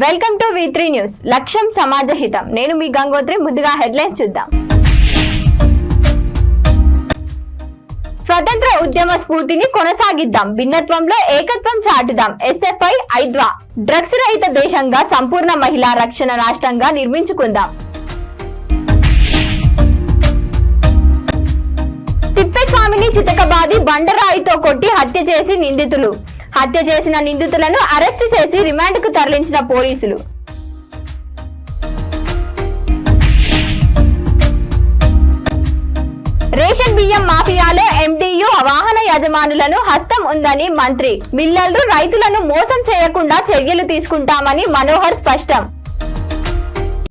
Welcome to V3 news. లక్ష్యం సమాజ హితం. నేను మీ గంగోత్రి. ముందుగా హెడ్లైన్స్ చూద్దాం. స్వతంత్ర ఉద్యమ స్ఫూర్తిని కొనసాగిద్దాం, భిన్నత్వంలో ఏకత్వం చాటుదాం. SFI ఐద్వా. డ్రగ్స్ రహిత దేశంగా సంపూర్ణ మహిళా రక్షణ రాష్ట్రంగా నిర్మించుకుందాం. తిప్పేస్వామిని చితకబాది బండరాయితో కొట్టి హత్య చేసి నిందితులు. హత్య చేసిన నిందితులను అరెస్టు చేసి రిమాండ్కు తరలించిన పోలీసులు. రేషన్ బియ్యం మాఫియాలో MDU వాహన యజమానులను హస్తం ఉందని మంత్రి. మిల్లర్లు రైతులను మోసం చేయకుండా చర్యలు తీసుకుంటామని మనోహర్ స్పష్టం.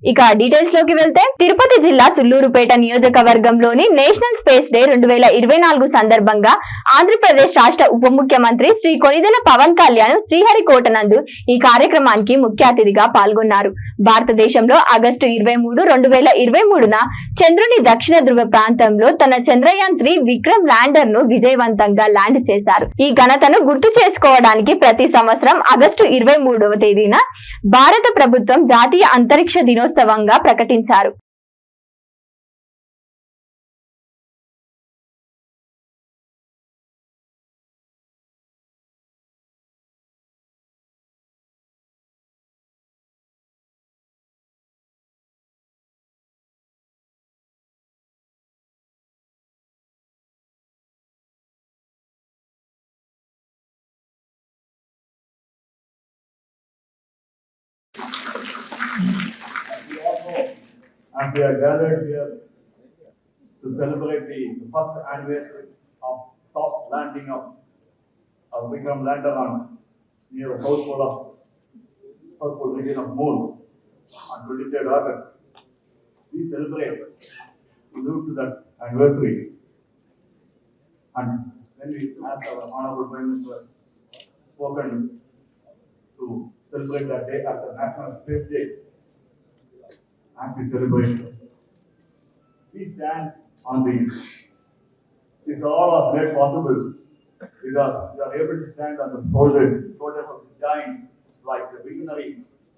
ఇక డీటెయిల్స్ లోకి వెళ్తే, తిరుపతి జిల్లా సుల్లూరుపేట నియోజకవర్గంలోని నేషనల్ స్పేస్ డే 2024 సందర్భంగా ఆంధ్రప్రదేశ్ రాష్ట్ర ఉప ముఖ్యమంత్రి శ్రీ కొణిదెల పవన్ కళ్యాణ్ శ్రీహరికోట నందు ఈ కార్యక్రమానికి ముఖ్య అతిథిగా పాల్గొన్నారు. భారతదేశంలో ఆగస్టు 23, 2023న చంద్రుని దక్షిణ ధృవ ప్రాంతంలో తన చంద్రయాన్-3 విక్రమ్ ల్యాండర్ ను విజయవంతంగా ల్యాండ్ చేశారు. ఈ ఘనతను గుర్తు చేసుకోవడానికి ప్రతి సంవత్సరం ఆగస్టు 23వ తేదీన భారత ప్రభుత్వం జాతీయ అంతరిక్ష దినోత్సవంగా ప్రకటించారు. And we are gathered here to celebrate the first anniversary of soft landing of Vikram lander on near the south pole region of Moon on 23rd August. We celebrate due to that anniversary, and when we ask our Honorable Prime Minister spoken to celebrate that day as the National Space Day. And we celebrate. We stand on these. It's all are made possible because we are able to stand on the shoulders of the giants like the visionary,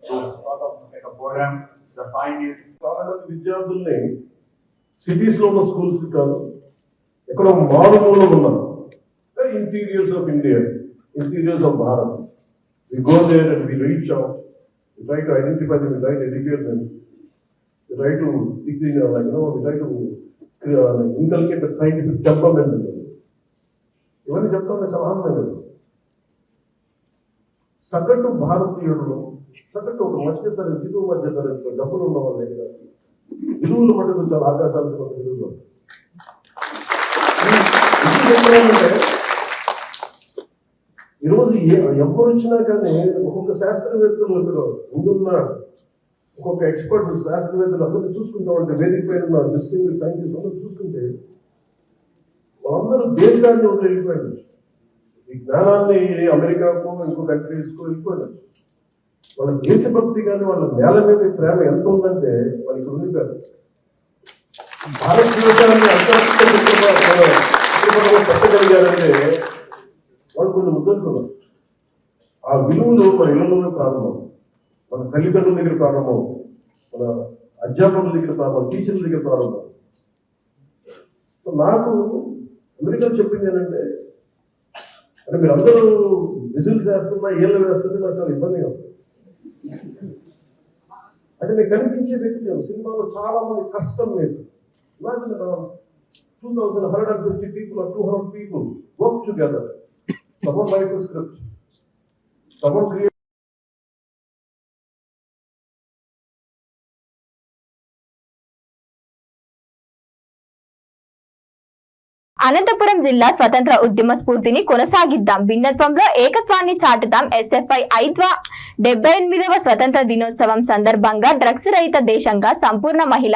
those sort of like a program, the scientists. విద్యార్థుల్ని cities లో ఉన్న schools కాదు, ఎక్కడ మారుమూల ఉన్నారు, interiors of India, interiors of Bharat. We go there and we reach out, we try to identify them, we try to educate them. We try to we try to inculcate the scientific temperament. ఇవన్నీ చెప్తా చాలా ఆనందంగా కదా. సగటు భారతీయుడు, సగటు ఒక మధ్యతరగతి, దిగువ మధ్యతరగతిలో డబ్బులు ఉన్న వాళ్ళ దగ్గర విలువలు మటుకు చాలా ఆకాశాలతో విలువలు. ఈరోజు ఎవరు వచ్చినా కానీ ఒక్కొక్క శాస్త్రవేత్తలు ఇక్కడ ముందున్న ఒక్కొక్క ఎక్స్పర్ట్స్ శాస్త్రవేత్తలు అందరినీ చూసుకుంటా ఉంటే, వేదిక పైన డిస్టింగ్విష్డ్ సైంటిస్ట్ అందరూ చూసుకుంటే వాళ్ళందరూ దేశాన్ని వదిలి వెళ్ళిపోయారు. ఈ జ్ఞానాన్ని అమెరికాకు ఇంకో కంట్రీస్కు వెళ్ళిపోయారు. వాళ్ళ దేశభక్తి కానీ వాళ్ళ నేల మీద ప్రేమ ఎంత ఉందంటే వాళ్ళకి ఉండిపోయారు. భారతదేశాన్ని పెట్టగలిగారంటే వాళ్ళు కొన్ని ముద్దలుకున్నారు. ఆ విలువలు మన ఇళ్లలోనే ప్రారంభం, మన తల్లిదండ్రుల దగ్గర ప్రారంభం, మన అధ్యాపకుల దగ్గర ప్రారంభం, టీచర్ల దగ్గర ప్రారంభం. సో నాకు అమెరికాలో చెప్పింది ఏంటంటే, అంటే మీరు అందరూ విజిల్స్ వేస్తున్నా, ఏళ్ళు వేస్తుంటే నాకు చాలా ఇబ్బందిగా ఉంది. అంటే నేను కనిపించే వ్యక్తి సినిమాలో చాలా మంది కష్టం మీద 2,150 people or 200 people work together. Someone writes a script, someone creates. Anantapuram జిల్లా స్వతంత్ర ఉద్యమ స్ఫూర్తిని కొనసాగిద్దాం, భిన్నత్వంలో ఏకత్వాన్ని చాటుదాం. SFI ఐద్వా 78వ స్వతంత్ర దినోత్సవం సందర్భంగా డ్రగ్స్ రహిత దేశంగా సంపూర్ణ మహిళ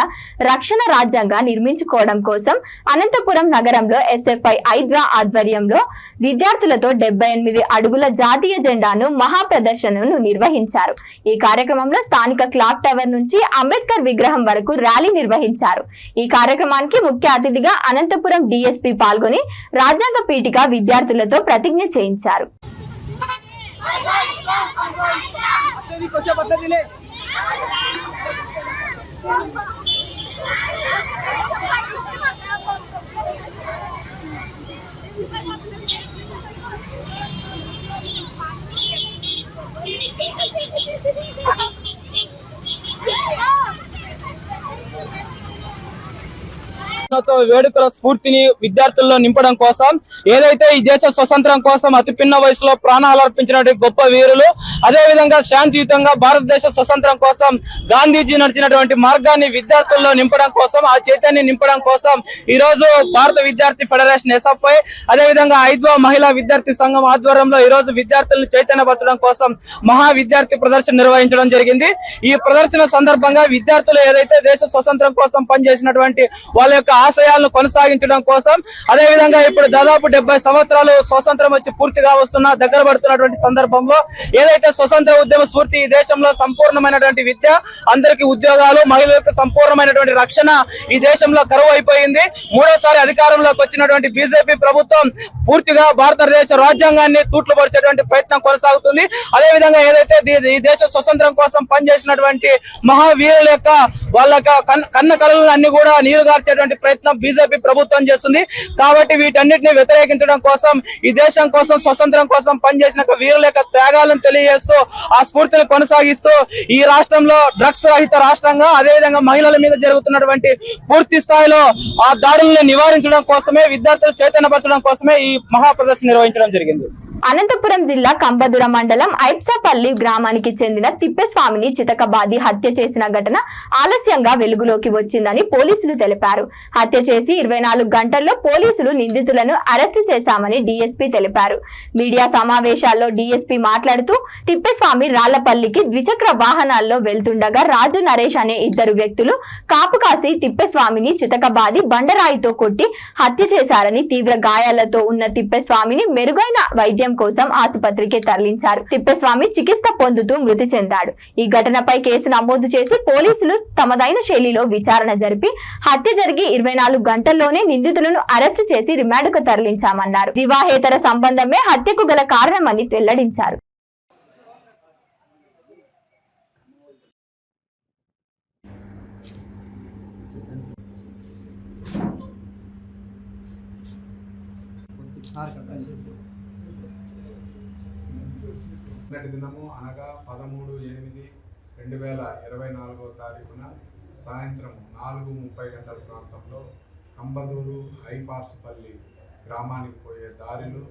రక్షణ రాజ్యంగా నిర్మించుకోవడం కోసం అనంతపురం నగరంలో SFI ఐద్వా ఆధ్వర్యంలో విద్యార్థులతో 78 అడుగుల జాతీయ జెండాను మహా ప్రదర్శనను నిర్వహించారు. ఈ కార్యక్రమంలో స్థానిక క్లాక్ టవర్ నుంచి అంబేద్కర్ విగ్రహం వరకు ర్యాలీ నిర్వహించారు. ఈ కార్యక్రమానికి ముఖ్య అతిథిగా అనంతపురం DSP పాల్గొని రాజ్యాంగ పీఠిక విద్యార్థులతో ప్రతిజ్ఞ చేయించారు. कशा पद्धतीने వేడుకల స్ఫూర్తిని విద్యార్థుల్లో నింపడం కోసం ఏదైతే ఈ దేశ స్వతంత్రం కోసం అతి పిన్న వయసులో ప్రాణాలు అర్పించినటువంటి గొప్ప వీరులు, అదే విధంగా శాంతియుతంగా భారతదేశ స్వతంత్రం కోసం గాంధీజీ నడిచినటువంటి మార్గాన్ని విద్యార్థుల్లో నింపడం కోసం, ఆ చైతన్యం నింపడం కోసం ఈ రోజు భారత విద్యార్థి ఫెడరేషన్ ఎస్ఎఫ్ఐ అదే విధంగా ఐద్వా మహిళా విద్యార్థి సంఘం ఆధ్వర్యంలో ఈ రోజు విద్యార్థులను చైతన్యపరచడం కోసం మహా విద్యార్థి ప్రదర్శన నిర్వహించడం జరిగింది. ఈ ప్రదర్శన సందర్భంగా విద్యార్థులు ఏదైతే దేశ స్వతంత్రం కోసం పనిచేసినటువంటి వాళ్ళ యొక్క ఆశయాలను కొనసాగించడం కోసం, అదే విధంగా ఇప్పుడు దాదాపు 70 సంవత్సరాలు స్వతంత్రం వచ్చి పూర్తిగా వస్తున్న దగ్గర పడుతున్నటువంటి సందర్భంలో ఏదైతే స్వతంత్ర ఉద్యమ స్ఫూర్తి ఈ దేశంలో సంపూర్ణమైనటువంటి విద్య, అందరికీ ఉద్యోగాలు, మహిళలకు సంపూర్ణమైనటువంటి రక్షణ ఈ దేశంలో కరువు అయిపోయింది. మూడోసారి అధికారంలోకి వచ్చినటువంటి బీజేపీ ప్రభుత్వం పూర్తిగా భారతదేశ రాజ్యాంగాన్ని తూట్లు పరిచేటువంటి ప్రయత్నం కొనసాగుతుంది. అదే విధంగా ఏదైతే ఈ దేశ స్వతంత్రం కోసం పనిచేసినటువంటి మహావీరుల యొక్క వాళ్ళ కన్న కళలను అన్ని కూడా నీరుగార్చేటువంటి ప్రయత్నం బీజేపీ ప్రభుత్వం చేస్తుంది. కాబట్టి వీటన్నిటిని వ్యతిరేకించడం కోసం, ఈ దేశం కోసం స్వతంత్రం కోసం పనిచేసిన వీరుల యొక్క త్యాగాలను తెలియజేస్తూ ఆ స్ఫూర్తిని కొనసాగిస్తూ ఈ రాష్ట్రంలో డ్రగ్స్ రహిత రాష్ట్రంగా, అదే విధంగా మహిళల మీద జరుగుతున్నటువంటి పూర్తి స్థాయిలో ఆ దాడులను నివారించడం కోసమే, విద్యార్థులు చైతన్యపరచడం కోసమే ఈ మహా ప్రదర్శన నిర్వహించడం జరిగింది. అనంతపురం జిల్లా కంబదుర మండలం ఐప్సాపల్లి గ్రామానికి చెందిన తిప్పేస్వామిని చితకబాది హత్య చేసిన ఘటన ఆలస్యంగా వెలుగులోకి వచ్చిందని పోలీసులు తెలిపారు. హత్య చేసి 24 గంటల్లో పోలీసులు నిందితులను అరెస్టు చేశామని డీఎస్పీ తెలిపారు. మీడియా సమావేశాల్లో డీఎస్పీ మాట్లాడుతూ తిప్పేస్వామి రాళ్లపల్లికి ద్విచక్ర వాహనాల్లో వెళ్తుండగా రాజు నరేష్ అనే 2 వ్యక్తులు కాపు కాసి తిప్పేస్వామిని చితకబాది బండరాయితో కొట్టి హత్య చేశారని, తీవ్ర గాయాలతో ఉన్న తిప్పేస్వామిని మెరుగైన వైద్యం కోసం ఆసుపత్రికి తరలించారు. తిప్పేస్వామి చికిత్స పొందుతూ మృతి చెందాడు. ఈ ఘటనపై కేసు నమోదు చేసి పోలీసులు తమదైన శైలిలో విచారణ జరిపి హత్య జరిగి 24 గంటల్లోనే నిందితులను అరెస్టు చేసి రిమాండ్కు తరలించామన్నారు. వివాహేతర సంబంధమే హత్యకు గల కారణమని వెల్లడించారు. నిన్నటి దినము అనగా 13/8/2024 తారీఖున సాయంత్రం 4:30 గంటల ప్రాంతంలో కంబదూరు ఐపార్సుపల్లి గ్రామానికి పోయే దారిలో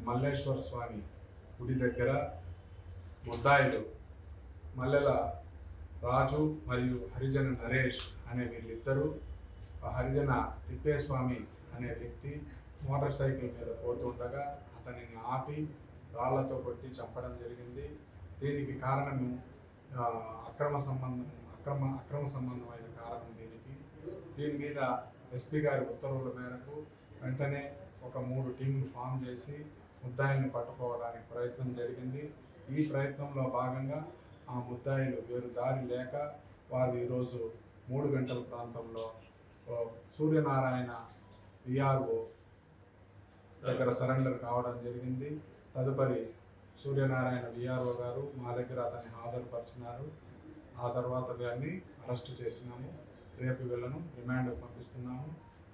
మల్లేశ్వర స్వామి గుడి దగ్గర ముద్దాయిలు మల్లెల రాజు మరియు హరిజన నరేష్ అనే వీళ్ళిద్దరూ, హరిజన తిప్పేస్వామి అనే వ్యక్తి మోటార్ సైకిల్ మీద పోతుండగా అతనిని ఆపి రాళ్లతో కొట్టి చంపడం జరిగింది. దీనికి కారణము అక్రమ సంబంధమైన కారణం. దీని మీద ఎస్పీ గారి ఉత్తర్వుల మేరకు వెంటనే ఒక 3 టీంలు ఫామ్ చేసి ముద్దాయిల్ని పట్టుకోవడానికి ప్రయత్నం జరిగింది. ఈ ప్రయత్నంలో భాగంగా ఆ ముద్దాయిలు వేరు దారి లేక వారు ఈరోజు 3 గంటల ప్రాంతంలో సూర్యనారాయణ విఆర్ఓ దగ్గర సరెండర్ కావడం జరిగింది. తదుపరి సూర్యనారాయణ విఆర్ఓ గారు మా దగ్గర అతన్ని హాజరుపరిచినారు. ఆ తర్వాత వారిని అరెస్ట్ చేసినాము. రేపు వీళ్ళను రిమాండ్కు పంపిస్తున్నాము.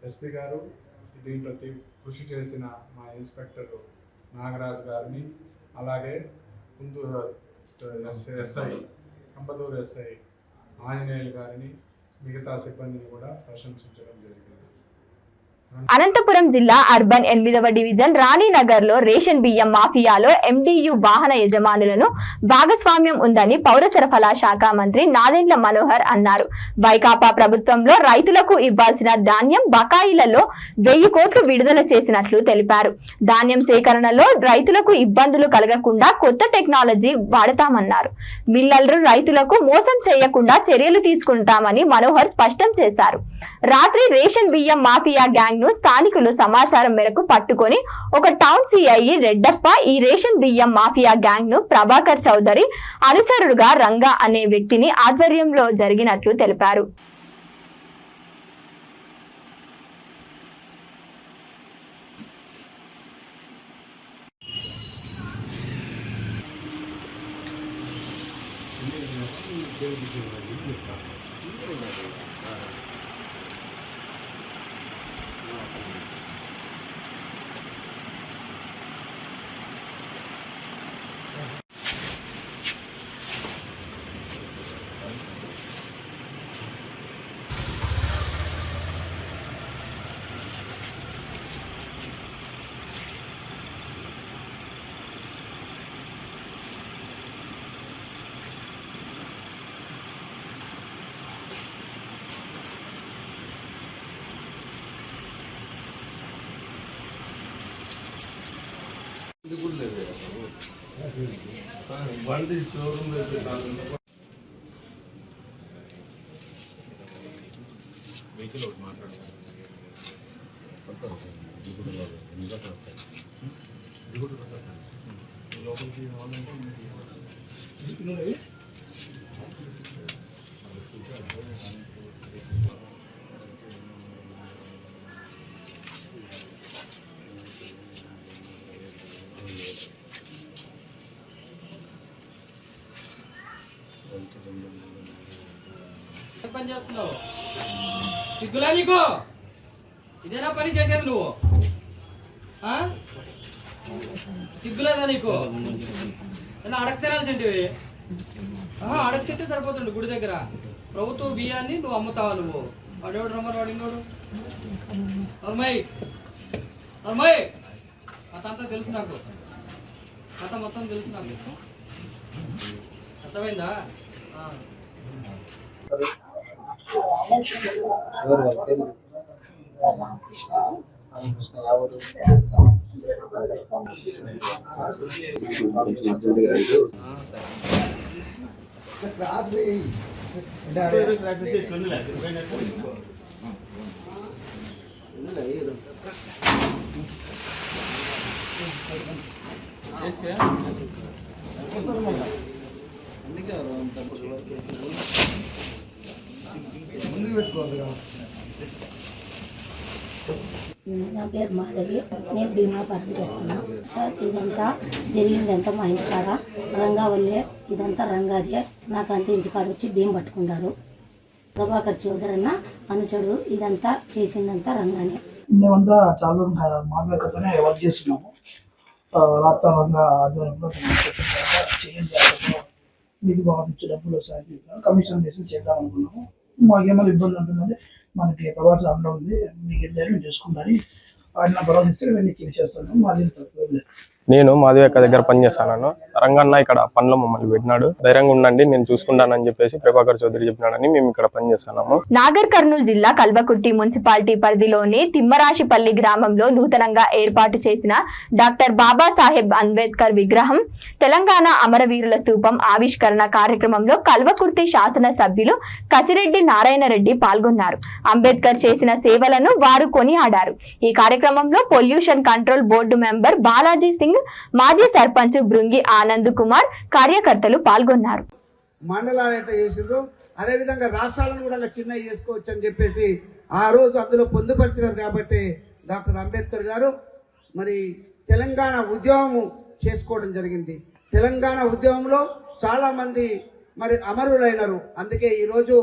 ఎస్పీ గారు దీంట్లో కృషి చేసిన మా ఇన్స్పెక్టర్ నాగరాజు గారిని, అలాగే ఎస్ఐ కంబదూరు ఎస్ఐ ఆంజనేయులు గారిని, మిగతా సిబ్బందిని కూడా ప్రశంసించడం జరిగింది. అనంతపురం జిల్లా అర్బన్ 8వ డివిజన్ రాణినగర్ లో రేషన్ బియ్యం మాఫియాలో ఎండియు వాహన యజమానులను భాగస్వామ్యం ఉందని పౌర సరఫరా శాఖ మంత్రి నాదెండ్ల మనోహర్ అన్నారు. వైకాపా ప్రభుత్వంలో రైతులకు ఇవ్వాల్సిన ధాన్యం బకాయిలలో 1000 కోట్లు విడుదల చేసినట్లు తెలిపారు. ధాన్యం సేకరణలో రైతులకు ఇబ్బందులు కలగకుండా కొత్త టెక్నాలజీ వాడతామన్నారు. మిల్లర్లు రైతులకు మోసం చేయకుండా చర్యలు తీసుకుంటామని మనోహర్ స్పష్టం చేశారు. రాత్రి రేషన్ బియ్యం మాఫియా గ్యాంగ్ ను స్థానికులు సమాచారం మేరకు పట్టుకొని ఒక టౌన్ సిఐ రెడ్డప్ప ఈ రేషన్ బియ్యం మాఫియా గ్యాంగ్ ను ప్రభాకర్ చౌదరి అనుచరుడుగా రంగా అనే వ్యక్తిని ఆధ్వర్యంలో జరిగినట్లు తెలిపారు. బండి షోరూమ్ వెహికల్ ఒకటి మాట్లాడుతున్నాను. లోపలికి పని చేస్తున్నావు? సిగ్గులా నీకు? ఇదేనా పని చేసేది నువ్వు? సిగ్గులేదా నీకు? ఇలా అడగ తినాల్సింటివి. అడగ తింటే సరిపోతుంది. గుడి దగ్గర ప్రభుత్వ బియ్యాన్ని నువ్వు అమ్ముతావా? నువ్వు వాడేవాడు రమ్మరు వాడు ఇంకోడు అమ్మాయి అమ్మాయి కథ అంతా తెలుసు నాకు. కథ మొత్తం తెలుసు నాకు. అర్థమైందా? నా పేరు మాధవి. నేను భీమాపురం చేస్తున్నాను సార్. ఇదంతా జరిగిందంతా మా ఇంటికాడ రంగా వల్లే. ఇదంతా రంగాదే. నాకు అంత ఇంటికాడ వచ్చి బియ్యం పట్టుకున్నారు. ప్రభాకర్ చౌదరి అన్న అనుచడు. ఇదంతా చేసిందంతా రంగానే. మేమంతా చాలా మామూలుగానే వర్క్ చేస్తున్నాము. రాష్ట్ర రంగ ఆధ్వర్యంలో మీకు బాగుంది డబ్బులు వస్తాయి. కమిషన్ తీసుకుని చేద్దాం అనుకున్నాము. మాకేమైనా ఇబ్బంది ఉంటుందంటే మనకి ప్రభావం అందులో ఉంది, మీకు ధైర్యం చేసుకుంటారని ఆయన భరోసా ఇస్తే వెళ్ళి చేస్తాను. మాది తక్కువ లేదు. నేను మాధవి దగ్గర పనిచేస్తాను. రంగన్న ఇక్కడ పనిలో మమ్మల్ని పెట్టినాడు. ధైర్యంగా ఉండండి, నేను చూసుకుంటానని చెప్పేసి ప్రభాకర్ చౌదరి చెప్పినాడని మేము ఇక్కడ పనిచేస్తున్నాము. నాగర్ కర్నూలు జిల్లా కల్వకుర్తి మున్సిపాలిటీ పరిధిలోని తిమ్మరాశిపల్లి గ్రామంలో నూతనంగా ఏర్పాటు చేసిన డాక్టర్ బాబాసాహెబ్ అంబేద్కర్ విగ్రహం, తెలంగాణ అమరవీరుల స్తూపం ఆవిష్కరణ కార్యక్రమంలో కల్వకుర్తి శాసన సభ్యులు కసిరెడ్డి నారాయణరెడ్డి పాల్గొన్నారు. అంబేద్కర్ చేసిన సేవలను వారు కొనియాడారు. ఈ కార్యక్రమంలో pollution control board member Balaji Singh, మాజీ సర్పంచ్ బృంగి ఆనంద్ కుమార్, కార్యకర్తలు పాల్గొన్నారు. మండలాలు ఎట్లా చేసిండ్రు, అదేవిధంగా రాష్ట్రాలను కూడా చిన్న చేసుకోవచ్చు అని చెప్పేసి ఆ రోజు అందులో పొందుపరిచినారు. కాబట్టి డాక్టర్ అంబేద్కర్ గారు మరి తెలంగాణ ఉద్యమం చేసుకోవడం జరిగింది. తెలంగాణ ఉద్యమంలో చాలా మంది మరి అమరులైనారు. అందుకే ఈరోజు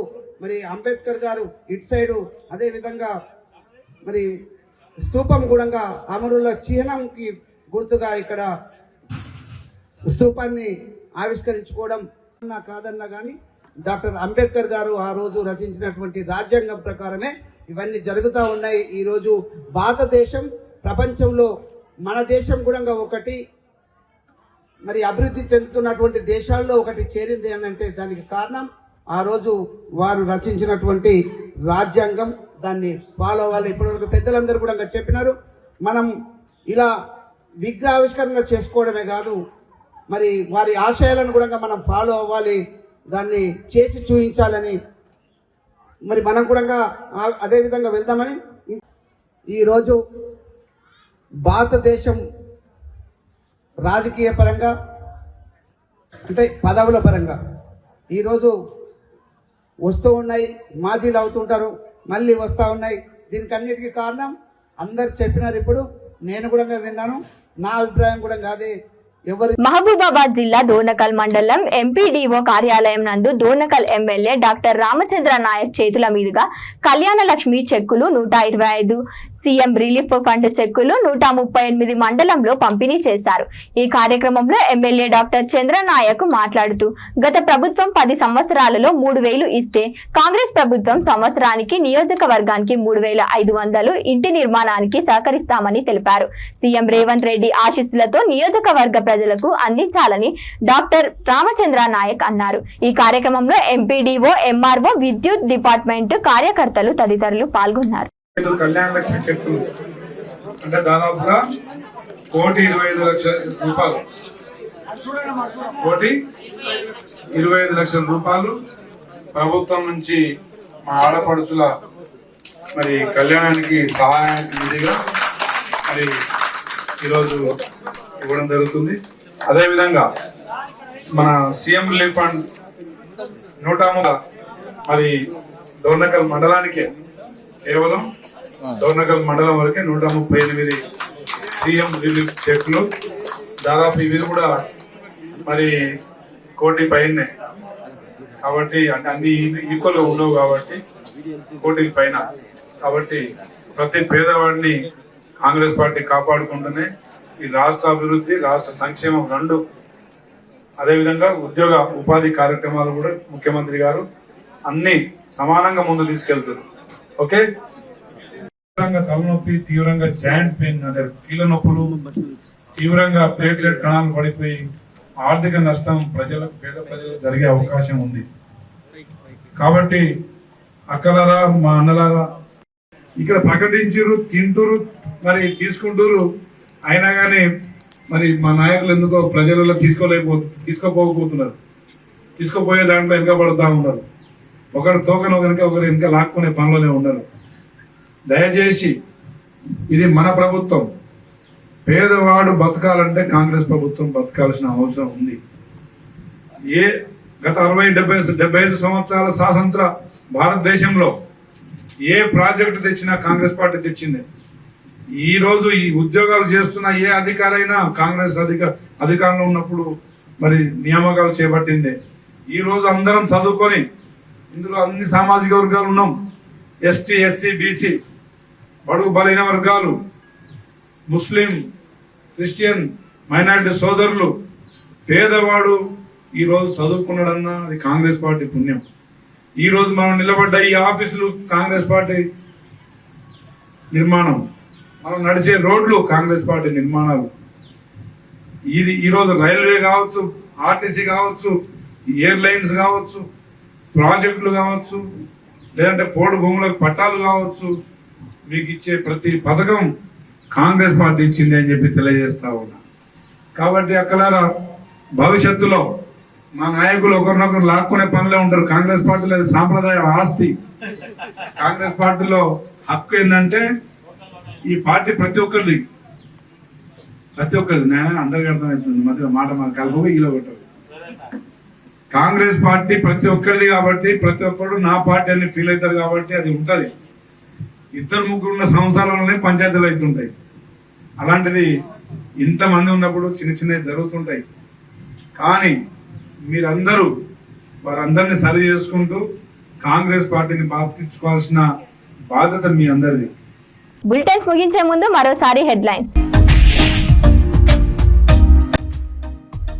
మరి అంబేద్కర్ గారు ఇటు సైడు, అదేవిధంగా మరి స్తూపం కూడా అమరుల చిహ్నంకి గుర్తుగా ఇక్కడ స్తూపాన్ని ఆవిష్కరించుకోవడం కాదన్నా కానీ డాక్టర్ అంబేద్కర్ గారు ఆ రోజు రచించినటువంటి రాజ్యాంగం ప్రకారమే ఇవన్నీ జరుగుతూ ఉన్నాయి. ఈరోజు భారతదేశం ప్రపంచంలో మన దేశం కూడా ఒకటి మరి అభివృద్ధి చెందుతున్నటువంటి దేశాల్లో ఒకటి చేరింది అని అంటే దానికి కారణం ఆ రోజు వారు రచించినటువంటి రాజ్యాంగం. దాన్ని ఫాలో అవ్వాలి. ఇప్పటివరకు పెద్దలందరూ కూడా చెప్పినారు. మనం ఇలా విగ్రహావిష్కరణ చేసుకోవడమే కాదు, మరి వారి ఆశయాలను కూడా మనం ఫాలో అవ్వాలి, దాన్ని చేసి చూపించాలని మరి మనం కూడా అదేవిధంగా వెళ్తామని. ఈరోజు భారతదేశం రాజకీయ పరంగా అంటే పదవుల పరంగా ఈరోజు వస్తూ ఉన్నాయి, మాజీలు అవుతుంటారు, మళ్ళీ వస్తూ ఉన్నాయి. దీనికి అన్నిటికీ కారణం అందరు చెప్పినారు. ఇప్పుడు నేను కూడా విన్నాను. నా అభిప్రాయం కూడా కాదే, ఎవరి మహబూబాబాద్ జిల్లా దోనకల్ మండలం ఎంపీడీఓ కార్యాలయం నందు దోనకల్ ఎమ్మెల్యే డాక్టర్ రామచంద్ర నాయక్ చేతుల మీదుగా కళ్యాణ లక్ష్మి చెక్కులు 125, సీఎం రిలీఫ్ ఫండ్ చెక్కులు 138 మండలంలో పంపిణీ చేశారు. ఈ కార్యక్రమంలో ఎమ్మెల్యే డాక్టర్ చంద్ర నాయక్ మాట్లాడుతూ గత ప్రభుత్వం 10 సంవత్సరాలలో 3,000 ఇస్తే కాంగ్రెస్ ప్రభుత్వం సంవత్సరానికి నియోజకవర్గానికి 3,500 ఇంటి నిర్మాణానికి సహకరిస్తామని తెలిపారు. సీఎం రేవంత్ రెడ్డి ఆశీస్సులతో నియోజకవర్గ ప్రజలకు అందించాలని డాక్టర్ రామచంద్ర నాయక్ అన్నారు. ఈ కార్యక్రమంలో ఎంపీడీఓ, ఎంఆర్ఓ, విద్యుత్ డిపార్ట్మెంట్ కార్యకర్తలు తదితరులు పాల్గొన్నారు. కళ్యాణ లక్ష్మి చెక్కులు అంటే దాదాపుగా 1,25,00,000 రూపాయలు, 1,25,00,000 రూపాయలు ప్రభుత్వం నుంచి మా ఆడపడుచుల మరి కళ్యాణానికి సహాయానికి నిధిగా మరి ఈరోజు ఇవ్వడం జరుగుతుంది. అదేవిధంగా మన సీఎం రిలీఫ్ ఫండ్ 130 మరి దోర్నకల్ మండలానికే, కేవలం దోర్నకల్ మండలం వరకే 138 సీఎం రిలీఫ్ చెక్లు. దాదాపు ఇవి కూడా మరి 1 కోటి పైనే కాబట్టి అన్ని ఈక్వల్ గా ఉండవు కాబట్టి 1 కోటి పైన. కాబట్టి ప్రతి పేదవాడిని కాంగ్రెస్ పార్టీ కాపాడుకుంటూనే ఈ రాష్ట్ర అభివృద్ధి, రాష్ట్ర సంక్షేమం రెండు, అదేవిధంగా ఉద్యోగ ఉపాధి కార్యక్రమాలు కూడా ముఖ్యమంత్రి గారు అన్ని సమానంగా ముందు తీసుకెళ్తారు. ఓకే, తీవ్రంగా తలనొప్పి, తీవ్రంగా జాయింట్ పెయిన్ అంటే కీళ్ళ నొప్పులు, తీవ్రంగా ప్లేట్లెట్ కణాలు పడిపోయి ఆర్థిక నష్టం పేద ప్రజలకు జరిగే అవకాశం ఉంది. కాబట్టి అక్కలారా, మా అన్నలారా, ఇక్కడ ప్రకటించారు, తింటూరు, మరి తీసుకుంటూరు, అయినా కానీ మరి మా నాయకులు ఎందుకో ప్రజలలో తీసుకోపోతున్నారు, తీసుకోపోయే దాంట్లో వెనుక పడుతూ ఉన్నారు. ఒకరు తోకను ఒకరు వెనుక లాక్కునే పనిలోనే ఉన్నారు. దయచేసి ఇది మన ప్రభుత్వం. పేదవాడు బతకాలంటే కాంగ్రెస్ ప్రభుత్వం బతకాల్సిన అవసరం ఉంది. గత 60-75 సంవత్సరాల స్వాతంత్ర భారతదేశంలో ఏ ప్రాజెక్టు తెచ్చినా కాంగ్రెస్ పార్టీ తెచ్చింది. ఈ రోజు ఈ ఉద్యోగాలు చేస్తున్న ఏ అధికారైనా కాంగ్రెస్ అధికారంలో ఉన్నప్పుడు మరి నియామకాలు చేపట్టింది. ఈ రోజు అందరం చదువుకొని ఇందులో అన్ని సామాజిక వర్గాలు ఉన్నాం. ఎస్టీ, ఎస్సీ, బీసీ, బడుగు బలైన వర్గాలు, ముస్లిం, క్రిస్టియన్, మైనారిటీ సోదరులు, పేదవాడు ఈ రోజు చదువుకున్నాడన్నా అది కాంగ్రెస్ పార్టీ పుణ్యం. ఈ రోజు మనం నిలబడ్డ ఈ ఆఫీసులు కాంగ్రెస్ పార్టీ నిర్మాణం, మనం నడిచే రోడ్లు కాంగ్రెస్ పార్టీ నిర్మాణాలు. ఇది ఈరోజు రైల్వే కావచ్చు, ఆర్టీసీ కావచ్చు, ఎయిర్లైన్స్ కావచ్చు, ప్రాజెక్టులు కావచ్చు, లేదంటే పోడు భూములకు పట్టాలు కావచ్చు, మీకు ఇచ్చే ప్రతి పథకం కాంగ్రెస్ పార్టీ ఇచ్చింది అని చెప్పి తెలియజేస్తా ఉన్నా. కాబట్టి అక్కలారా, భవిష్యత్తులో మా నాయకులు ఒకరినొకరు లాక్కునే పనిలో ఉంటారు. కాంగ్రెస్ పార్టీలో సాంప్రదాయ ఆస్తి. కాంగ్రెస్ పార్టీలో హక్కు ఏంటంటే ఈ పార్టీ ప్రతి ఒక్కరిది నేను అందరికీ అర్థమవుతుంది. మధ్య మాట మన కలుపు ఇలా కొట్టారు. కాంగ్రెస్ పార్టీ ప్రతి ఒక్కరిది కాబట్టి ప్రతి ఒక్కరు నా పార్టీ అని ఫీల్ అవుతారు కాబట్టి అది ఉంటది. 2-3 ఉన్న సంవత్సరాలనే పంచాయతీలు అవుతుంటాయి. అలాంటిది ఇంతమంది ఉన్నప్పుడు చిన్న చిన్నవి జరుగుతుంటాయి. కానీ మీరందరూ వారందరినీ సరి చేసుకుంటూ కాంగ్రెస్ పార్టీని బాధించుకోవాల్సిన బాధ్యత మీ అందరిది. బులెటిన్స్ ముగించే ముందు మరోసారి హెడ్లైన్స్.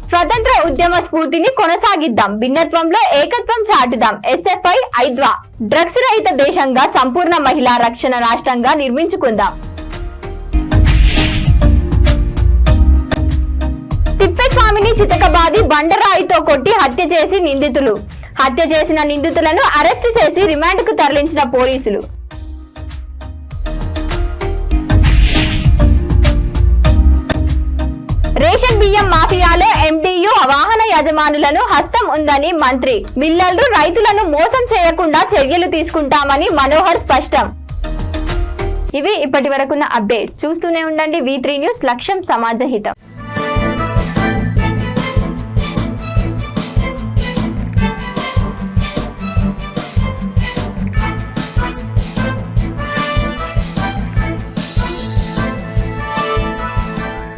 స్వతంత్ర ఉద్యమ స్ఫూర్తిని కొనసాగిద్దాం, భిన్నత్వంలో ఏకత్వం చాటుదాం, ఎస్ఎఫ్ఐ ఐద్వా. డ్రగ్స్ రహిత దేశంగా, సంపూర్ణ మహిళా రక్షణ రాష్ట్రంగా నిర్మించుకుందాం. తిప్పేస్వామిని చితకబాది బండరాయితో కొట్టి హత్య చేసిన నిందితులను అరెస్టు చేసి రిమాండ్కు తరలించిన పోలీసులు. రేషన్ బియ్యం మాఫియాలో ఎండియు వాహన యజమానులను హస్తం ఉందని మంత్రి. మిల్లర్లు, రైతులను మోసం చేయకుండా చర్యలు తీసుకుంటామని మనోహర్ స్పష్టం. ఇవి ఇప్పటి వరకున్న అప్డేట్స్. చూస్తూనే ఉండండి V3 న్యూస్, లక్ష్యం సమాజ హితం.